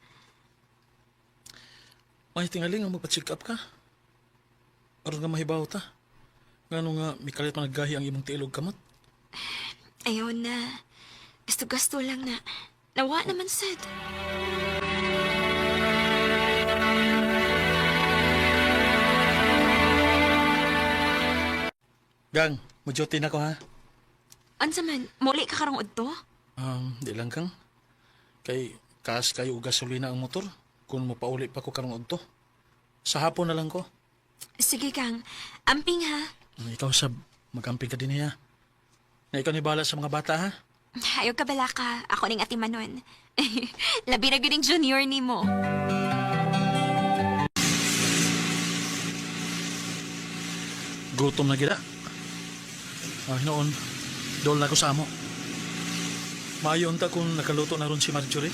May tingaling ang magpa-check up ka. Aron nga mahibaw ta. Ngano nga, may kalit pa naggahi ang imong tiilog kamot. Ayaw na. Gasto-gasto lang na. Nawa naman, sad. Gang, mo-duty na ko ha. Ansa man, muli ka karong udto? Di lang kang. Kay kaas kayo og gasolina ang motor. Kung mo pauli pa ko karong udto. Sa hapon na lang ko. Sige, Kang. Amping ha. Ikaw sab, mag-amping ka din niya. Na ikaw ni bala sa mga bata ha. Ayaw ka bala ka. Ako ning ati Manon. Labi na ganing junior ni mo. Gutom na gila. Hinoon, dol na ko sa amo. Maayon ta kung nakaluto na ron si Marjorie.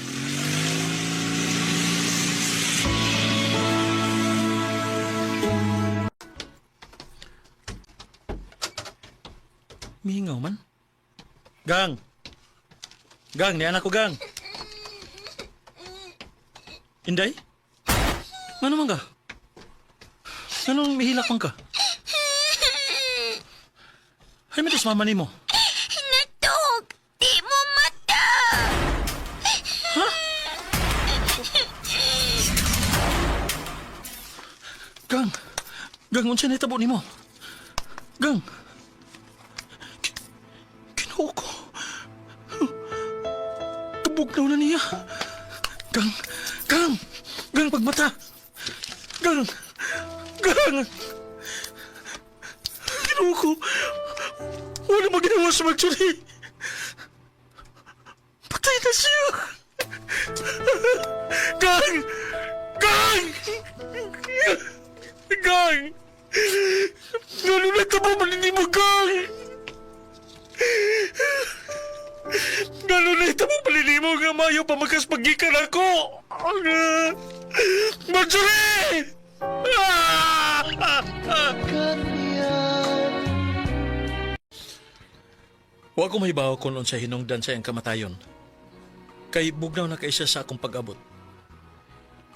Mihingaw man. Gang! Gang, ni anak ko, Gang. Inday? Ano man ka? Anong mihilak man ka? Ay, mitis mama ni mo. Natog! Di mo mata! Ha? Gang! Gang, unsa na itabo ni mo? Gang! Kinuha ko. Tubugnaw na niya. Gang! Gang! Gang, pagmata! Gang! Gang! Kinuha ko. Wala mo ginawa sa Marjorie. Patay na siya. Gang! Gang! Gang! Lalo na tabo manini mo, Gang! Lalo na tabo manini mo nga mayo pa magkaspagikan ako. Marjorie! Wa ko mahibaw kung unsa hinungdan sa iyang kamatayon. Kay bugnaw na kay siya sa akong pag-abot.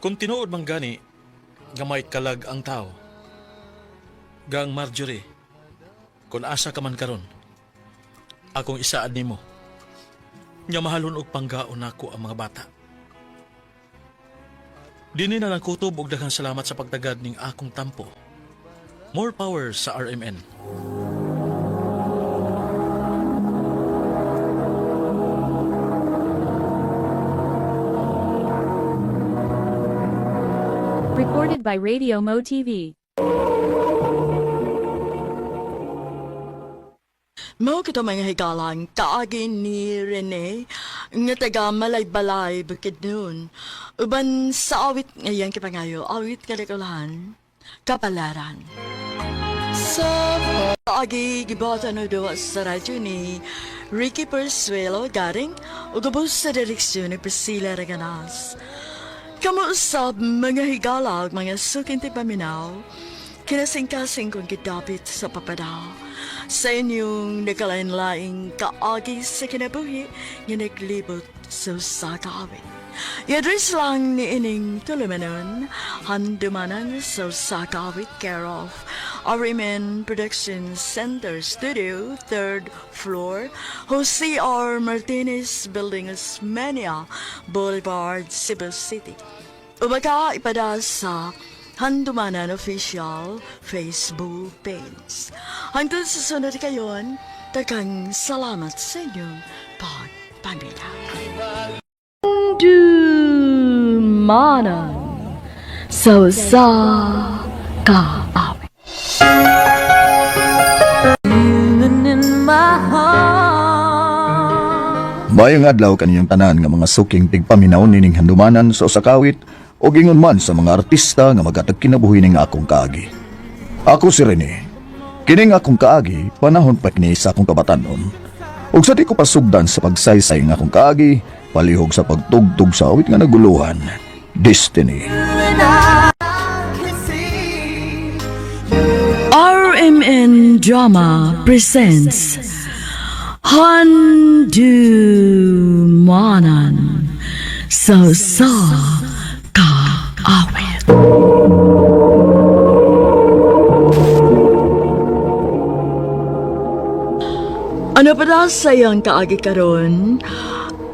Kung tinuod man gani, gamay kalag ang tao. Gang Marjorie, kung asa ka man karon, akong isaad nimo. Nya mahalon og panggaon nako ang mga bata. Dini na lang kutob og daghang salamat sa pagtagad ning akong tampo. More power sa RMN. Recorded by Radio Mo TV. Mao kita mga higalang kaagin ni Rene nga taga Malay-Balay bukid noon. Uban sa awit ngayon kipangayo, awit kalikulahan, kapalaran. Sa kaagi gibata no do sa radyo ni Ricky Persuelo garing ugabos sa direksyon ni Priscilla Reganas. Kamuusap mga higala ug mga sukinti paminaw, kinasing-kasing kong kitapit sa papadaw. Sa inyong nakalain-laing kaagi sa kinabuhi, nga naglibot sa sakawin. Yadris lang ni ining tulumanon, handumanan sa sakawit care of RMN Production Center Studio, 3rd floor, Jose R. Martinez Building, Osmeña Boulevard, Cebu City. Umaga ipada sa Handumanan Official Facebook page. Hanggang sa sunod kayon, tagang salamat sa inyong pagpamila. Handumanan so sa kaawit. Mayang adlaw kaniyang tanan nga mga suking tigpaminaw nining handumanan sa usakawit o gingon man sa mga artista nga magatag kinabuhi ning akong kaagi. Ako si Rene. Kining akong kaagi panahon pa kini sa akong kabatanon. Ug sa di ko pasugdan sa pagsaysay nga akong kaagi, palihog sa pagtugtog sa awit nga naguluhan. Destiny. RMN Drama presents Handumanan Sa Kaawit. Ano para sa iyang kaagi karon?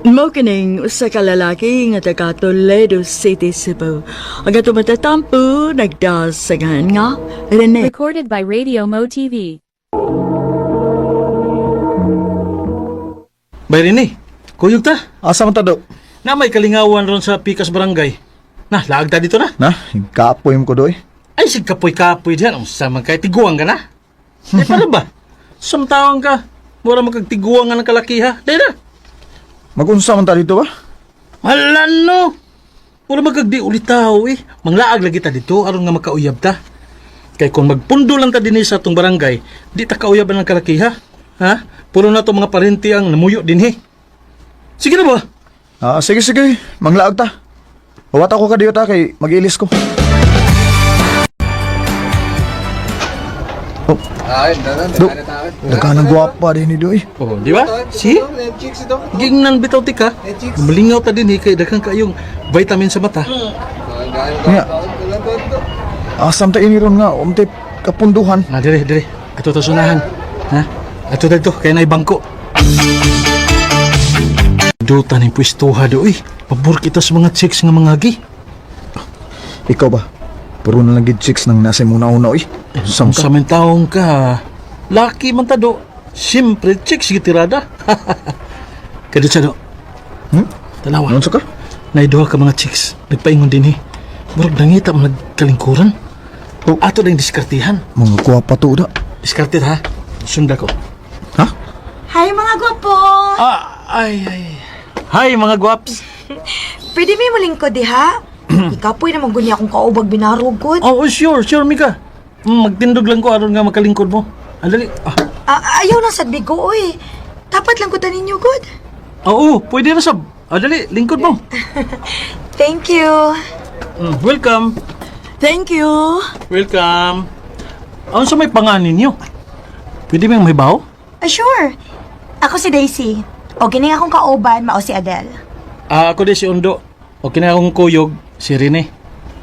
Mo kining usa ka lalaki nga taga Toledo City, Cebu. Ang ato matatampo nagdasagan nga Rene. Recorded by Radio Mo TV. Bay Rene, kuyog ta. Asa man ta do? Na may kalingawan ron sa Pikas Barangay. Na, laag ta dito na. Na, kaapoy mo ko doy. Ay, sig kapoy-kapoy diyan. Ang sama kay tiguang ka na. Ay, paano ba? Samtawang ka. Mura magkagtiguang nga ng kalakiha. Dahil na. Magunsa man ta dito ba? Halan no. Mura magkagdi ulit tao eh. Manglaag lagi ta dito aron nga makauyab ta. Kay kung magpundo lang ta dinhi sa atong barangay, di ta kauyaban ng kalakiha. Ha? Puro na to mga parente ang namuyo dinhi. Sige na ba? Sige. Manglaag ta. Huwat ako ka diyo ta kay mag-ilis ko. Daganang gwapa din ni Doy. Oh, di ba? Si? Gingnan bitaw tika. Malingaw ta dinhi kay daghang kayong vitamin sa mata. Nga. Asam ta ini ron nga umtip kapunduhan. Na dire. Ato ta sunahan. Ha? Ato dito kay nay bangko. Duta ning pwestuha doy. Pabor kita sa mga chicks nga mangagi. Ikaw ba? Puro na lang gid chicks nang nasa muna-una oy. Sa taong ka. Laki man ta do. Siyempre chicks gitirada. Kadto sa do. Talawa. Ano ka? Naiduha ka mga chicks. Nagpaingon din Murag nangita mo nagkalingkuran. Ato na yung diskartihan. Mga gwapa to da. Diskartit ha? Sunda ko. Ha? Hi mga gwapo! Ay. Hi mga gwaps. Pwede may malingkod ha? Ikaw po'y naman guni akong kaubag binarugod. Oh, sure Mika. Magtindog lang ko aron nga makalingkod mo. Andali. Ayaw na sad bigo oy. Dapat lang ko tanin niyo good. Oo, pwede na sab. Andali, lingkod mo. Thank you. Welcome. Thank you. Welcome. Ano sa may panganin niyo? Pwede mo yung may baho? Sure. Ako si Daisy. O kining akong kauban, mao si Adele. Ako din si Undo. O kina akong kuyog, si Rene.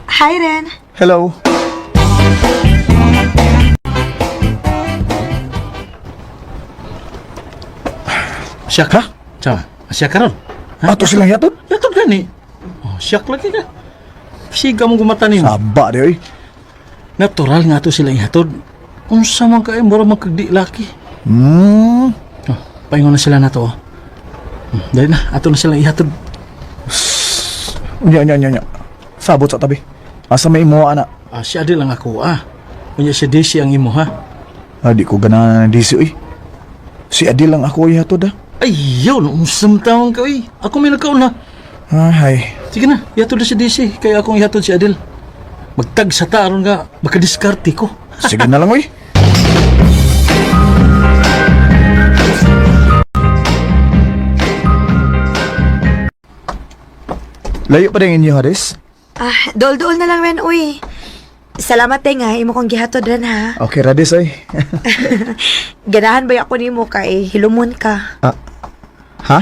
Hi, Ren. Hello. Siya ka? Siya ka ron? Ato silang yatod? Yatod gani. Oh, siyak lagi ka. Siga mong gumatanin. Saba di oy. Natural nga to silang yatod. Unsa man kayo, mura magkagdi laki. Paingon na sila na to. Dahil na, ato na silang ihatod. Nya. Sabot sa tabi. Asa may imo ana? Si Adil lang ako Unya si Daisy ang imo ha. Di ko ganahan na Daisy oy. Si Adil lang ako ihatod da. Ay, yun, umusam tawang ka oy. Ako may nagkaon na. Ay. Sige na, ihatod na si Daisy. Kaya akong ihatod si Adil. Magtag sa taron nga, makadiskarte ko. Sige na lang oy. Layo pa rin inyo, Haris? Dol-dol na lang ren, uy. Salamat nga, imo kong gihatod ren ha. Okay, Radis, ay. Ganahan ba ako nimo kay hilumon ka? Ha?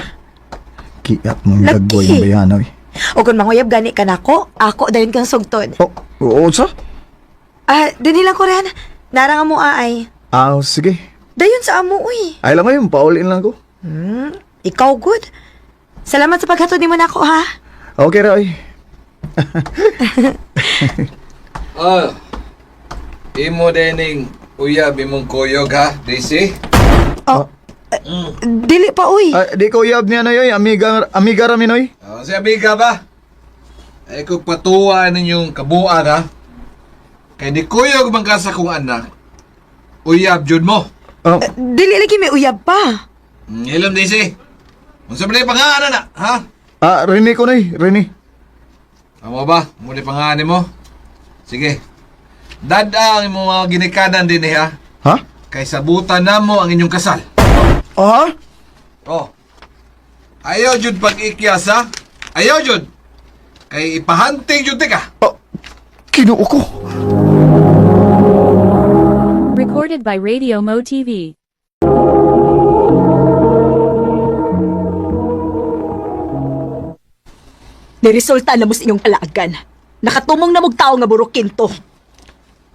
Kiat mong Laki. dagway yung bayan, oy. O kung manguyab gani ka nako, ako dayon kang sugtod. Oo, sa? Dini lang ko ren. Narang mo ay. Sige. Dayon sa amo, uy. Ay lang ngayon, paulin lang ko. Ikaw good. Salamat sa paghatod nimo nako ha. Okay, Roy. Imo dining uyab imong kuyog ha, Daisy? Dili pa, uy. Di ko uyab niya na yoy, amiga ramin, oy. Si amiga ba? Ay kung patuwa ninyong kabuang ha? Kaya di kuyog man ka sa kong anak. Uyab jud mo. Dili lagi may uyab pa. Ilam, Daisy. Kung sa mga pangalan na, ha? Rene ko na Rene. Amo ba? Muli pangalan mo? Sige. Dadang imong mga ginikanan din ha? Ha? Kay sabutan na mo ang inyong kasal. Ayaw jud pag-ikyas ha? Ayaw jud. Kay ipahunting yun ka. Kinuo ko. Recorded by Radio Mo TV. Niresulta na mo sa inyong kalagan. Nakatumong na mong tao nga burukin to.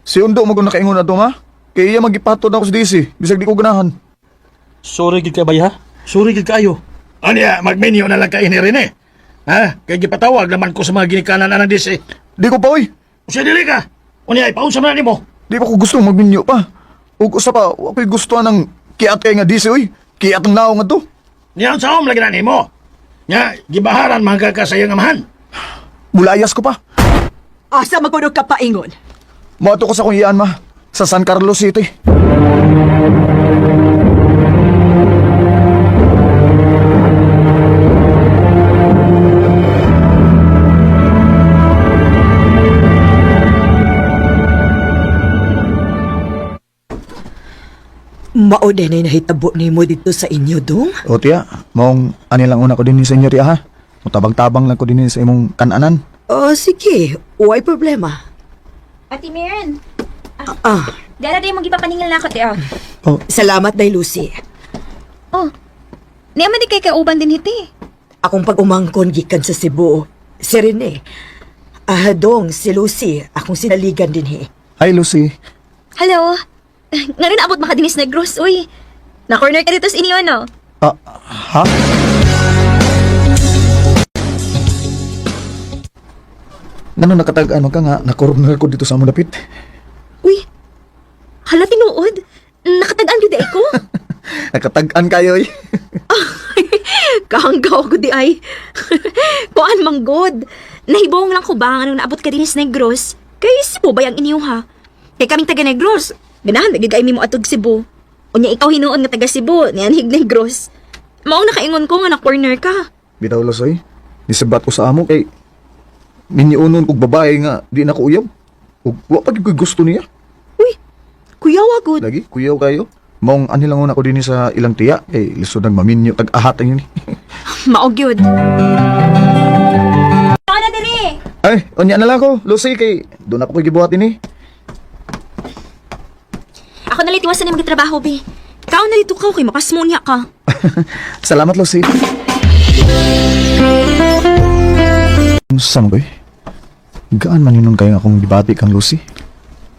Si Undo mo kung nakaingon na to, ma. Kaya iya magipatod ako sa DC. Bisag di ko ganahan. Sorry gid ka bay ha. Sorry gid kayo. Anya, magmenyo na lang kayo ni Rene. Ha? Kaya gipatawag naman ko sa mga ginikanan na ng DC. Di ko pa, oy. Usa dili ka. Unya, ipaunsa man nimo. Di pa ko gusto magminyo pa. Ug usa pa, ako'y gusto ng kiat kay nga DC, oy. Kiat ang naong nga to. Niyan sa lagi na nimo. Nya, gibaharan mga kakasayang amahan. Bulayas ko pa. Asa magkunog ka paingon? Mato ko sa kung iyaan, ma. Sa San Carlos City. Mao din ay nahitabo nimo dito sa inyo, dong? O tiya, maong anilang una ko din ni senyorya, ha. Mutabang-tabang lang ko din sa imong kananan. Sige. Huwag problema. Ate Maren, Ah, dala rin mong ipapaningil na ako, te. salamat, Day Lucy. Oh, niya man di kay kauban din hiti. Akong pag-umangkon gikan sa Cebu, si Rene. Dong, si Lucy, akong sinaligan din Hi, Lucy. Hello. Nga rin abot makadinis na gross, uy. Na-corner ka dito sa inyo, no? Ha? Ngano nakatag-ano ka nga, nakorner ko dito sa among dapit. Uy, hala tinuod. Nakatagaan yun ko. Nakatag-an kayo, eh. Kahanggaw ko di ay. Kuan manggod. Nahibong lang ko ba anong naabot ka dinis Negros? Kay Cebu ba yung inyo ha? Kay kaming taga Negros. Ganahan, nagigay mo atog Cebu. Unya ikaw hinuon nga taga Cebu, niyanhig Negros. Maong nakaingon ko nga na-corner ka. Bitaw lasoy, nisabat ko sa amo kay minyonon kog babae nga di na ko uyab. Ug wa pa gyud ko gusto niya. Kuya wagod. Lagi kuyaw kayo. Maong anilang una ko din sa ilang tiya kay lisod nang maminyo tag-ahat ang yun. Maog yun. Ako na dali. Ay, unya na lang ko, Lucy, kay doon ako gibuhatin eh. Ako na litiwasan na magtrabaho, be. Ikaw na lito ka, kay makasmonya ka. Salamat, Lucy. Saan ko eh? Gaan man yun kayo akong dibati kang Lucy?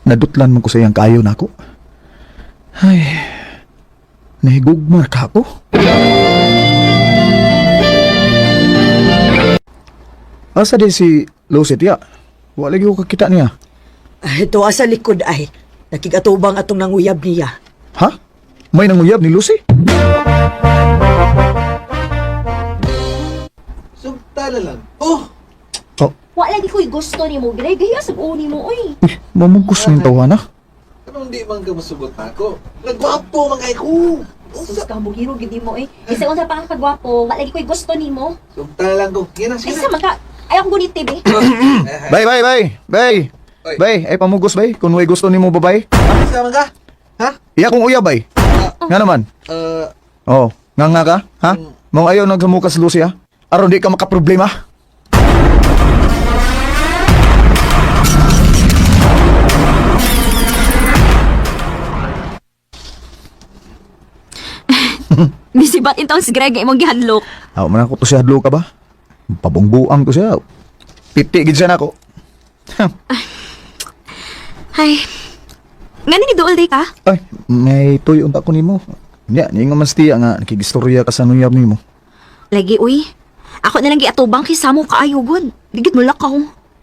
Nadutlan man ko sa iyang kayo na ako. Ay, nahigugmar ka ako. Asa din si Lucy, tiya? Wala lagi ko kakita niya. Ito asa likod ay. Nakigatubang atong nanguyab niya. Ha? May nanguyab ni Lucy? Sugtala lang. Oh! Wala lagi ko'y gusto ni mo. Gaya sa buo ni mo, uy. Mamugos na yung tawa na. Anong di man ka masugot ako? Nagwapo man kay ko! Sus ka, bugiro, gidi mo, eh. Isa unsa pa ang kagwapo. Wala lagi ko'y gusto ni mo. Sugtala lang ko. Yan ang Ay, sila. sa maka. Ayaw ko gunit, TV. Bay! Bay, ay pamugos bay, kung may gusto ni mo babay. Sama ka? Ha? Iya kong uya bay. Nga naman. Oo, nga ka, ha? Mong ayaw nagsamukas Lucy, ha? Aron di ka makaproblema. Bisibat intong si Greg, imong gihadlok. Aw man ako to siya hadlo ka ba? Pabungbuang ko siya. Piti gid siya nako. Ay, nga ni dool day ka? Ay, may tuyo unta ko nimo. Nya, ni nga mas tiya nga nakigistorya ka sa nuyab nimo. Lagi, uy. Ako na lang giatubang kisa mo kaayo, god. Digit mo lakaw.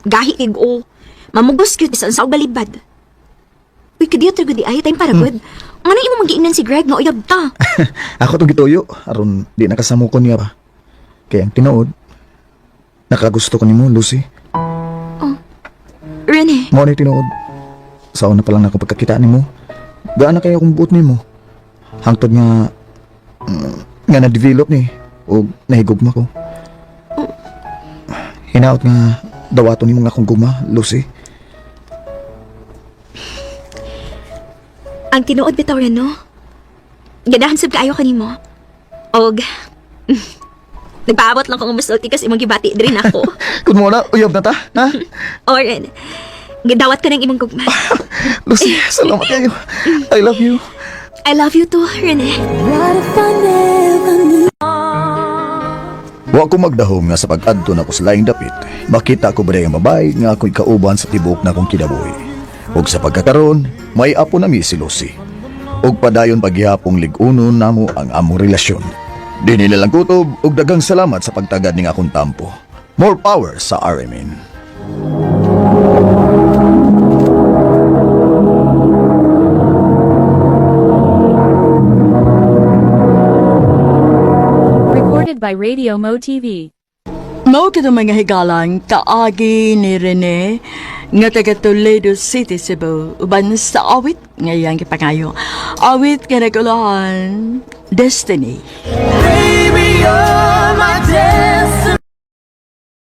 Gahi kig o. Mamugos kyut sa unsang balibad. Uy, kadiyo tayo di ay, time para good. Ano imo magiinan si Greg nga uyab ta? Ako to gituyo, aron di nakasamo ko niya pa. Kaya ang tinuod, nakagusto ko nimo, Lucy. Rene. Mo ni tinuod. Sa una pa lang ako pagkakita nimo. Gaan na kaya akong buot nimo. Hangtod nga nga na-develop ni o nahigugma ko. Hinaot nga dawato nimo nga akong guma, Lucy. Ang tinuod bitaw rin, no? Ganahan sab kaayo kanimo. Og Nagpaabot lang ko ng musulti kasi imong gibati din ako. Kun mo na, uyab na ta, ha? Oren, gidawat ka ng imong gugma. Lucy, salamat kayo. I love you. I love you too, Rene. Wa ko magdahom nga sa pag-adto na ko sa laing dapit. Makita ko ba ang babae nga ako'y kauban sa tibok na kong kinabuhi. Ug sa pagkakaroon, may apo na mi si Lucy. Ug padayon paghihapong lig-unon namo ang among relasyon. Di nila lang kutob ug dagang salamat sa pagtagad ning akong tampo. More power sa RMN. Recorded by Radio Mo TV. Mao kita mga higalan kaagi ni Rene nga taga Toledo City, Cebu, uban sa awit ngayang gipangayo. Awit nga nagulahan Destiny.